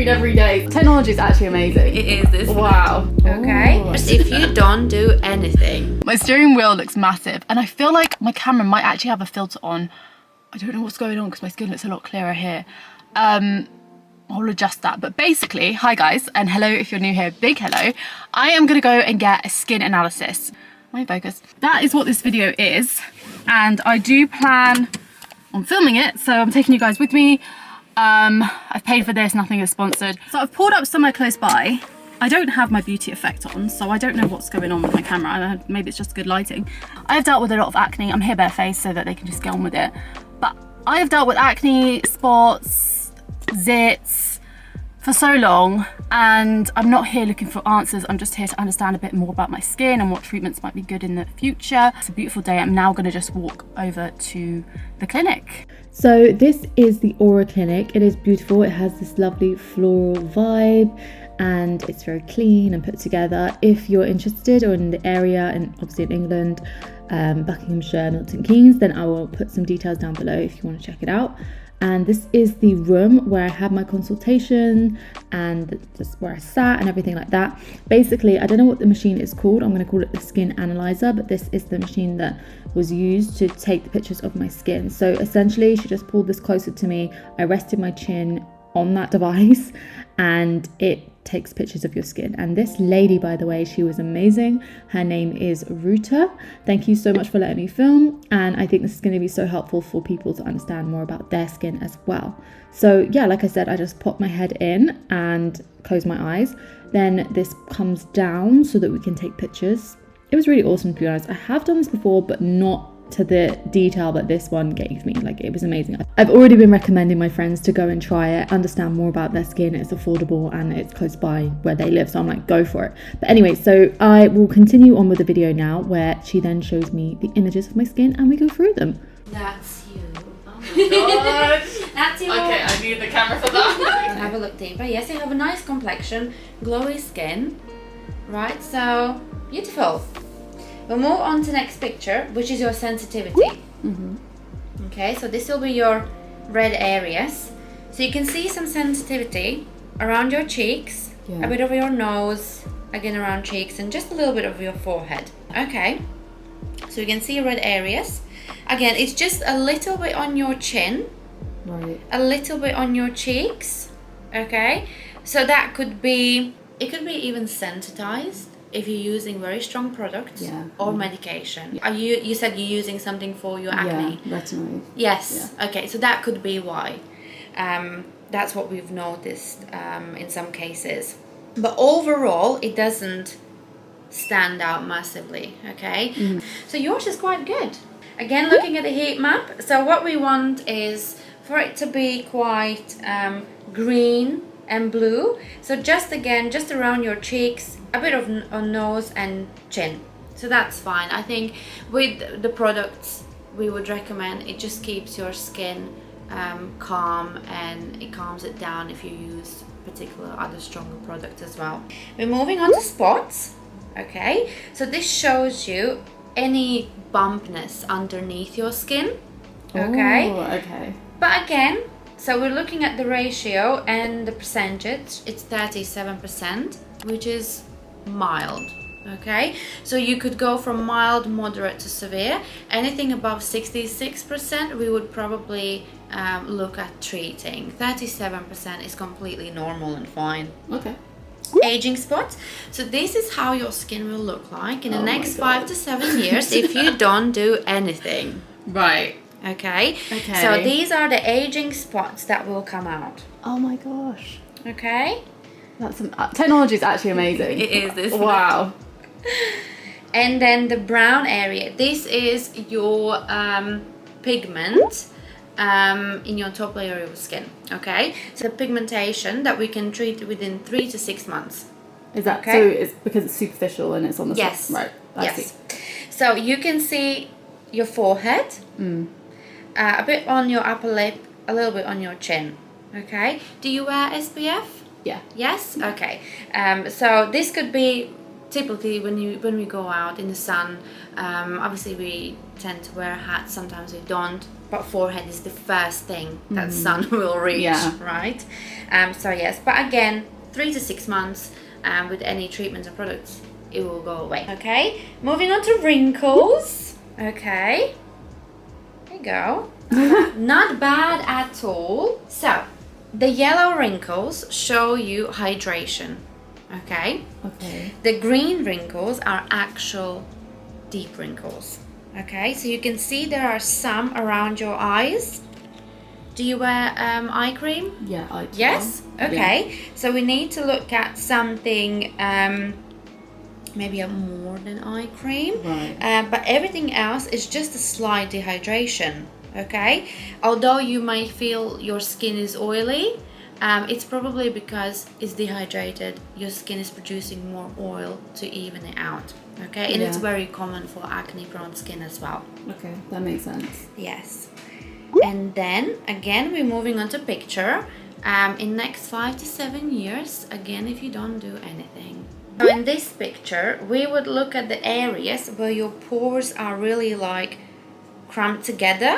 screen every day. Technology is actually amazing. It is, isn't wow. it? Okay. Ooh. Just if you don't do anything. My steering wheel looks massive, and I feel like my camera might actually have a filter on. I don't know what's going on because my skin looks a lot clearer here. I'll adjust that. But basically, hi guys, and hello if you're new here, big hello. I am gonna go and get a skin analysis. My focus. That is what this video is, and I do plan on filming it, so I'm taking you guys with me. I've paid for this, nothing is sponsored. So I've pulled up somewhere close by. I don't have my beauty effect on, so I don't know what's going on with my camera. Maybe it's just good lighting. I have dealt with a lot of acne. I'm here barefaced so that they can just get on with it. But I have dealt with acne, spots, zits for so long, and I'm not here looking for answers. I'm just here to understand a bit more about my skin and what treatments might be good in the future. It's a beautiful day. I'm now going to just walk over to the clinic. So this is the Aura Clinic. It is beautiful. It has this lovely floral vibe and it's very clean and put together. If you're interested or in the area, and obviously in England, Buckinghamshire, Milton Keynes, then I will put some details down below if you want to check it out. And this is the room where I had my consultation and just where I sat and everything like that. Basically, I don't know what the machine is called. I'm going to call it the skin analyzer, but this is the machine that was used to take the pictures of my skin. So essentially, she just pulled this closer to me. I rested my chin on that device and it takes pictures of your skin. And this lady, by the way, she was amazing. Her name is Ruta. Thank you so much for letting me film, and I think this is going to be so helpful for people to understand more about their skin as well. So yeah, like I said, I just pop my head in and close my eyes, then this comes down so that we can take pictures. It was really awesome, to be honest. I have done this before, but not to the detail that this one gave me. Like, it was amazing. I've already been recommending my friends to go and try it, understand more about their skin. It's affordable and it's close by where they live, so I'm like, go for it. But anyway, so I will continue on with the video now, where she then shows me the images of my skin and we go through them. That's you. Oh my god. That's you. Okay, I need the camera for that. Have a look deeper. Yes, you have a nice complexion, glowy skin. Right, so beautiful. We'll move on to the next picture, which is your sensitivity. Okay, so this will be your red areas. So you can see some sensitivity around your cheeks, a bit of your nose, again around cheeks, and just a little bit of your forehead. Okay, so you can see red areas. Again, it's just a little bit on your chin, a little bit on your cheeks. Okay, so that could be, it could be even sensitized if you're using very strong products or medication. Are you said you're using something for your acne? Yeah, retinoid. Yes. Yeah. Okay, so that could be why. That's what we've noticed in some cases. But overall, it doesn't stand out massively, okay? So yours is quite good. Again, looking at the heat map, so what we want is for it to be quite green and blue. So just around your cheeks, a bit of on nose and chin. So that's fine. I think with the products we would recommend, it just keeps your skin calm, and it calms it down if you use particular other stronger products as well. We're moving on to spots. Okay, so this shows you any bumpness underneath your skin. Okay. Ooh, okay. But again, so we're looking at the ratio and the percentage. It's 37%, which is mild. Okay, so you could go from mild, moderate to severe. Anything above 66%, we would probably look at treating. 37% is completely normal and fine. Okay. Aging spots. So this is how your skin will look like in the next 5 to 7 years if you don't do anything. Right. Okay. Okay. So these are the aging spots that will come out. Oh my gosh. Okay. That's technology is actually amazing. It is, isn't it? Wow. And then the brown area. This is your pigment in your top layer of your skin. Okay. So the pigmentation that we can treat within 3 to 6 months. Is that okay? So? It's because it's superficial and it's on the yes. Right. Yes. See. So you can see your forehead, a bit on your upper lip, a little bit on your chin. Okay. Do you wear SPF? Yeah. Yes. Okay. So this could be typically when we go out in the sun. Obviously we tend to wear hats. Sometimes we don't. but forehead is the first thing that sun will reach, right? So yes, but again, 3 to 6 months with any treatments or products, it will go away. Okay, moving on to wrinkles. Okay, there you go. Not bad at all. So the yellow wrinkles show you hydration. Okay. The green wrinkles are actual deep wrinkles. Okay, so you can see there are some around your eyes. Do you wear eye cream? Yeah, I do. Yes? Okay, so we need to look at something maybe a more than eye cream. Right. But everything else is just a slight dehydration. Okay, although you might feel your skin is oily, it's probably because it's dehydrated. Your skin is producing more oil to even it out. Okay, and it's very common for acne prone skin as well. Okay, that makes sense. Yes. And then again, we're moving on to picture. In next 5 to 7 years, again, if you don't do anything. So in this picture, we would look at the areas where your pores are really like cramped together.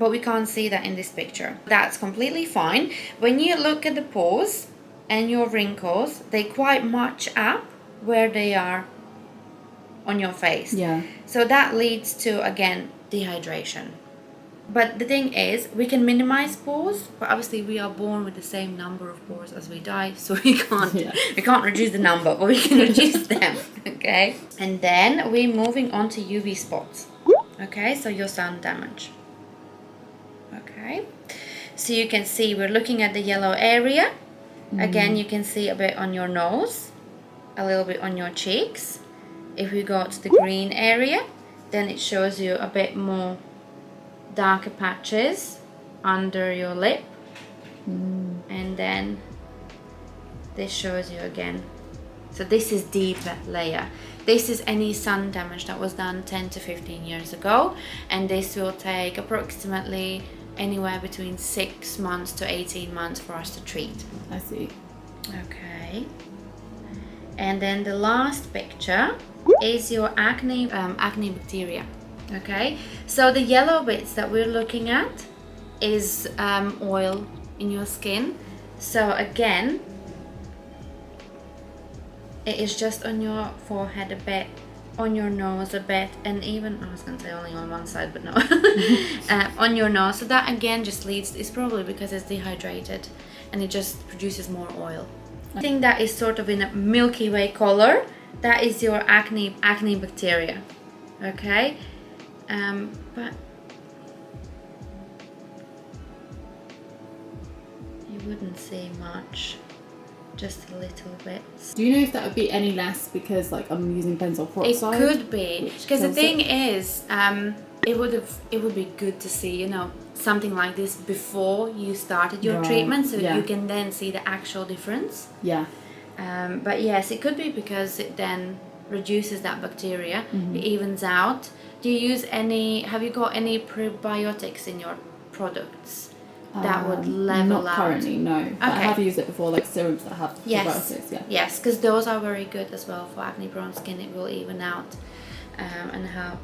But we can't see that in this picture. That's completely fine. When you look at the pores and your wrinkles, they quite match up where they are on your face. Yeah. So that leads to, again, dehydration. But the thing is, we can minimize pores, but obviously we are born with the same number of pores as we die, so we can't reduce the number, but we can reduce them. Okay. And then we're moving on to UV spots. Okay, so your sun damage. Okay, so you can see we're looking at the yellow area. Again, you can see a bit on your nose, a little bit on your cheeks. If we go to the green area, then it shows you a bit more darker patches under your lip. And then this shows you again. So this is deeper layer. This is any sun damage that was done 10 to 15 years ago, and this will take approximately anywhere between 6 months to 18 months for us to treat. I see. Okay. And then the last picture is your acne bacteria. Okay, so the yellow bits that we're looking at is oil in your skin. So again, it is just on your forehead a bit, on your nose a bit, and even, I was going to say only on one side, but no, on your nose. So that again just leads, it's probably because it's dehydrated and it just produces more oil. I think that is sort of in a milky way color. That is your acne bacteria. Okay, but you wouldn't see much. Just a little bit. Do you know if that would be any less because like I'm using benzoyl peroxide? It could be, because the thing is, it would be good to see, you know, something like this before you started your treatment, so you can then see the actual difference. Yeah. But yes, it could be because it then reduces that bacteria. It evens out. Do you use any? Have you got any probiotics in your products? That would level out? Not currently, no. But I have used it before, like serums that have probiotics. Yeah. Yes, because those are very good as well for acne prone skin. It will even out and help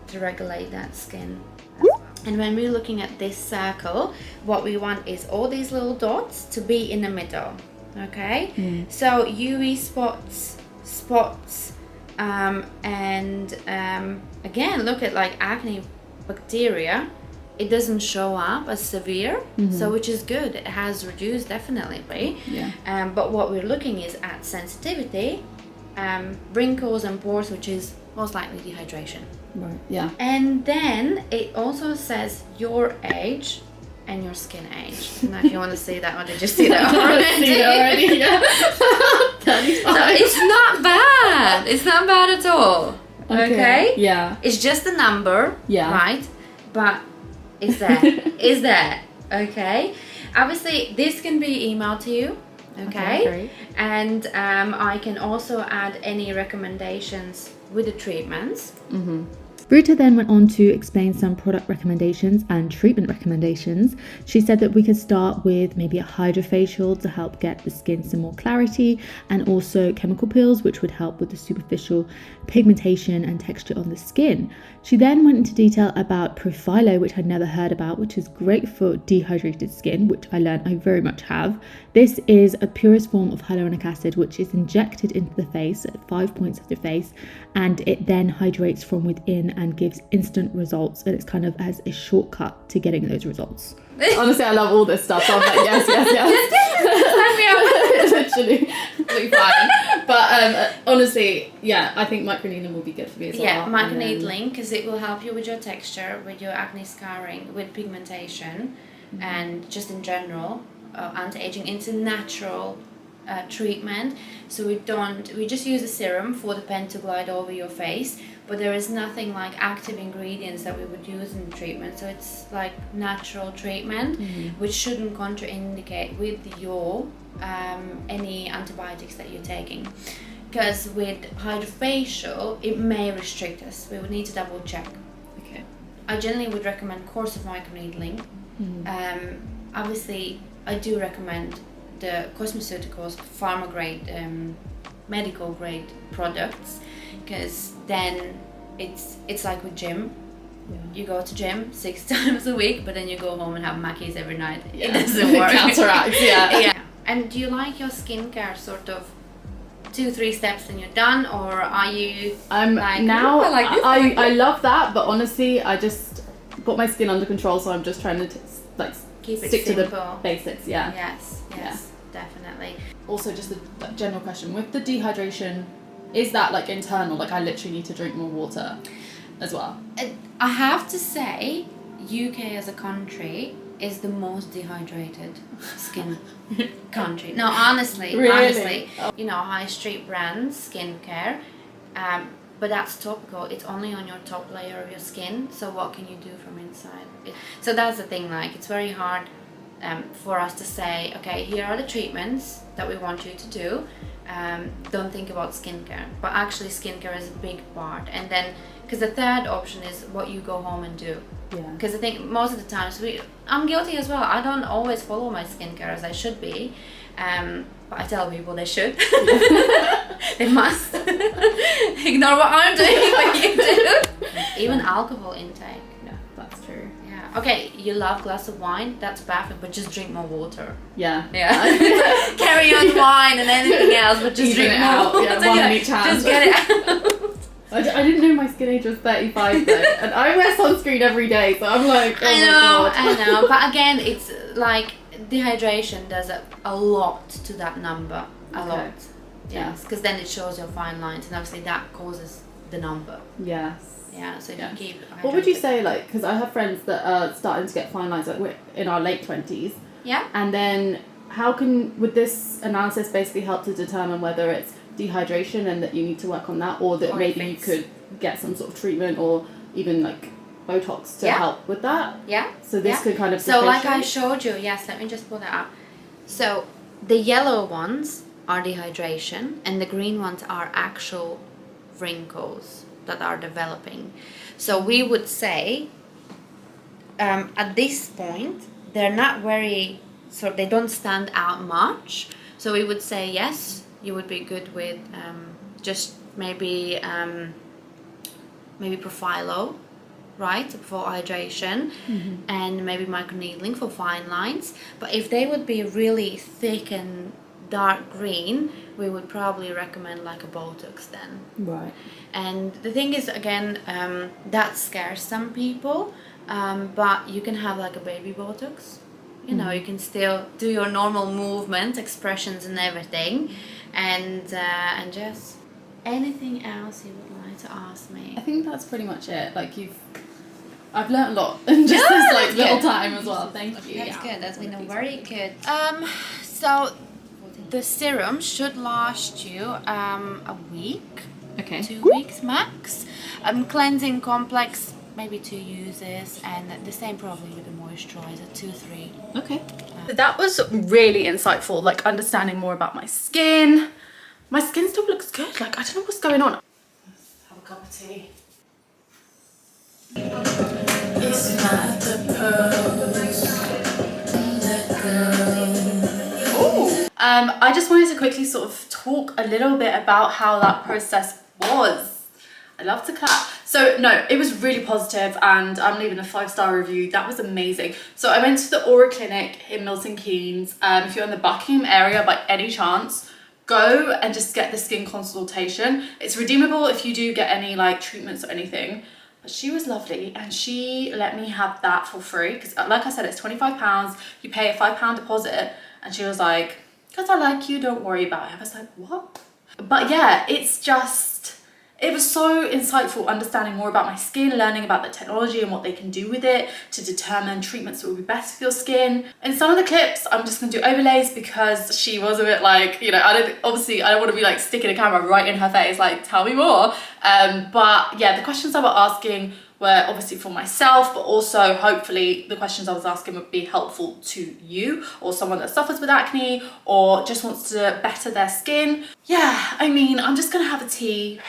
to regulate that skin as well. And when we're looking at this circle, what we want is all these little dots to be in the middle. Okay, so UV spots, and again, look at like acne bacteria. It doesn't show up as severe, so which is good. It has reduced definitely, right? Yeah. But what we're looking is at sensitivity, wrinkles and pores, which is most likely dehydration. Right. Yeah. And then it also says your age and your skin age. Now, if you want to see that, or did you see that already? See that already? Yeah. So it's not bad. It's not bad at all. Okay. Yeah. It's just a number. Yeah. Right. But it's there. It's there. Okay. Obviously, this can be emailed to you. Okay. Great. And I can also add any recommendations with the treatments. Ruta then went on to explain some product recommendations and treatment recommendations. She said that we could start with maybe a hydrofacial to help get the skin some more clarity, and also chemical peels, which would help with the superficial pigmentation and texture on the skin. She then went into detail about profhilo, which I'd never heard about, which is great for dehydrated skin, which I learned I very much have. This is a purest form of hyaluronic acid, which is injected into the face at 5 points of the face, and it then hydrates from within and gives instant results, and it's kind of as a shortcut to getting those results. Honestly, I love all this stuff, so I'm like, yes. Literally, completely fine. But honestly, yeah, I think microneedling will be good for me as well. Yeah, microneedling, because it will help you with your texture, with your acne scarring, with pigmentation, and just in general, anti-aging. It's a natural treatment, so we just use a serum for the pen to glide over your face, but there is nothing like active ingredients that we would use in the treatment, so it's like natural treatment, which shouldn't contraindicate with your any antibiotics that you're taking, because with hydrofacial it may restrict us. We would need to double check. Okay. I generally would recommend course of microneedling. Obviously I do recommend the cosmeceuticals, pharma grade, medical grade products, because then it's like with gym. You go to gym 6 times a week, but then you go home and have mackies every night. It doesn't work. Counteracts, yeah. And do you like your skincare sort of 2-3 steps and you're done, or are you like, now I like this? I love that, but honestly I just got my skin under control, so I'm just trying to keep it stick simple. to the basics. Yes, definitely. Also, just a general question with the dehydration, is that like internal, like I literally need to drink more water as well? I have to say, UK as a country is the most dehydrated skin country. No, honestly, Really? you know, high street brands skincare, but that's topical. It's only on your top layer of your skin, so what can you do from inside? So that's the thing, like it's very hard for us to say, okay, here are the treatments that we want you to do, don't think about skincare, but actually skincare is a big part. And then, because the third option is what you go home and do. Because I think most of the times I'm guilty as well. I don't always follow my skincare as I should be, but I tell people they should. They must ignore what I'm doing, but you do. Even alcohol intake. Yeah, that's true. Yeah. Okay, you love a glass of wine, that's perfect, but just drink more water. Yeah. Carry on wine and anything else, but just drink it more out. water. Yeah, one in each hand. Just get it out. I didn't know my skin age was 35 though, and I wear sunscreen every day, so I'm like, oh I know, but again, it's like dehydration does a lot to that number, a lot. Yes, because then it shows your fine lines, and obviously that causes the number. Yes. Yeah, so if you keep hydrated. What would you say, like, because I have friends that are starting to get fine lines, like we're in our late 20s. Yeah. And then would this analysis basically help to determine whether it's dehydration and that you need to work on that, or that maybe you could get some sort of treatment or even like Botox to help with that? Yeah. So this could kind of So like I showed you, yes, let me just pull that up. So the yellow ones are dehydration and the green ones are actual wrinkles that are developing. So we would say at this point they're not very, so they don't stand out much. So we would say yes, you would be good with just maybe profhilo, right, for hydration, and maybe microneedling for fine lines. But if they would be really thick and dark green, we would probably recommend like a Botox then. Right. And the thing is, again, that scares some people, but you can have like a baby Botox. You know, you can still do your normal movements, expressions and everything, and just anything else you would like to ask me. I think that's pretty much it. Like I've learnt a lot in just this like little time as well. Thank you. That's good. That's been very good. So the serum should last you a week. Okay. 2 weeks max. Cleansing complex, maybe 2 uses, and the same probably with the moisturizer, 2-3. Okay. That was really insightful, like understanding more about my skin. My skin still looks good, like I don't know what's going on. Let's have a cup of tea. It's not the pearls that girl. Ooh. I just wanted to quickly sort of talk a little bit about how that process was. I love to clap. So no, it was really positive, and I'm leaving a 5-star review. That was amazing. So I went to the Aura Clinic in Milton Keynes. If you're in the Buckingham area by any chance, go and just get the skin consultation. It's redeemable if you do get any like treatments or anything. But she was lovely, and she let me have that for free because, like I said, it's £25. You pay a £5 deposit, and she was like, "Because I like you, don't worry about it." I was like, what? But yeah, it was so insightful understanding more about my skin, learning about the technology and what they can do with it to determine treatments that will be best for your skin. In some of the clips, I'm just gonna do overlays because she was a bit like, you know, I don't want to be like sticking a camera right in her face, like, tell me more. But yeah, the questions I was asking were obviously for myself, but also hopefully the questions I was asking would be helpful to you or someone that suffers with acne or just wants to better their skin. Yeah, I mean, I'm just gonna have a tea,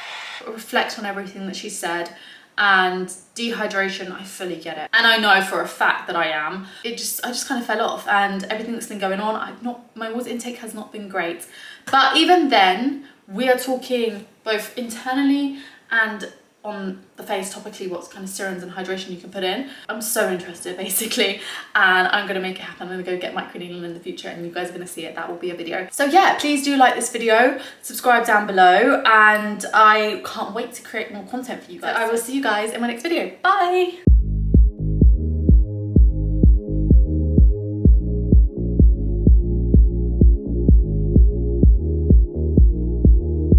reflect on everything that she said, and dehydration, I fully get it, and I know for a fact that I am. I just kind of fell off, and everything that's been going on, my water intake has not been great. But even then, we are talking both internally and on the face topically what kind of serums and hydration you can put in. I'm so interested basically, and I'm gonna make it happen. I'm gonna go get microneedling in the future, and you guys are gonna see it. That will be a video. So yeah, please do like this video, subscribe down below, and I can't wait to create more content for you guys. So I will see you guys in my next video. Bye.